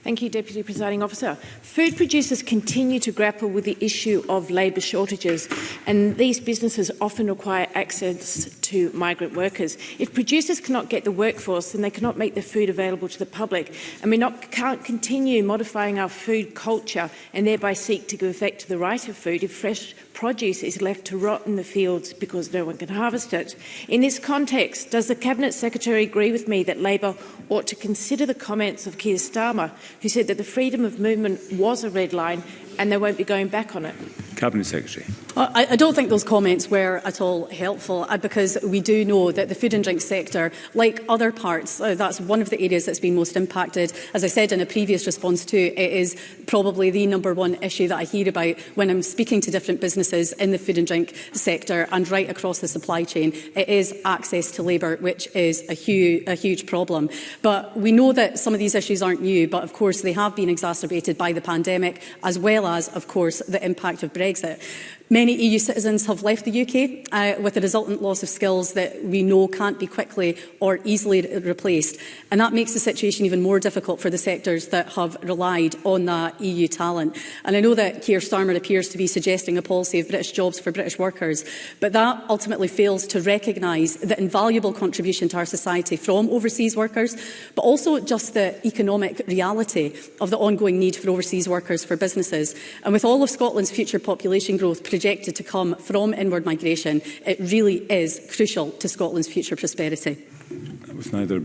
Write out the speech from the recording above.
Thank you, Deputy Presiding Officer. Food producers continue to grapple with the issue of labour shortages, and these businesses often require access to migrant workers. If producers cannot get the workforce, then they cannot make the food available to the public, and we can't continue modifying our food culture and thereby seek to give effect to the right of food if fresh produce is left to rot in the fields because no one can harvest it. In this context, does the Cabinet Secretary agree with me that Labor ought to consider the comments of Keir Starmer, who said that the freedom of movement was a red line and they won't be going back on it? Cabinet Secretary. I don't think those comments were at all helpful because we do know that the food and drink sector, like other parts, that's one of the areas that's been most impacted. As I said in a previous response too, it is probably the #1 issue that I hear about when I'm speaking to different businesses in the food and drink sector and right across the supply chain. It is access to labour, which is a huge problem. But we know that some of these issues aren't new, but of course they have been exacerbated by the pandemic, as well as, of course, the impact of Brexit. Many EU citizens have left the UK with the resultant loss of skills that we know can't be quickly or easily replaced. And that makes the situation even more difficult for the sectors that have relied on that EU talent. And I know that Keir Starmer appears to be suggesting a policy of British jobs for British workers, but that ultimately fails to recognise the invaluable contribution to our society from overseas workers, but also just the economic reality of the ongoing need for overseas workers for businesses. And with all of Scotland's future population growth projected to come from inward migration, it really is crucial to Scotland's future prosperity. That was neither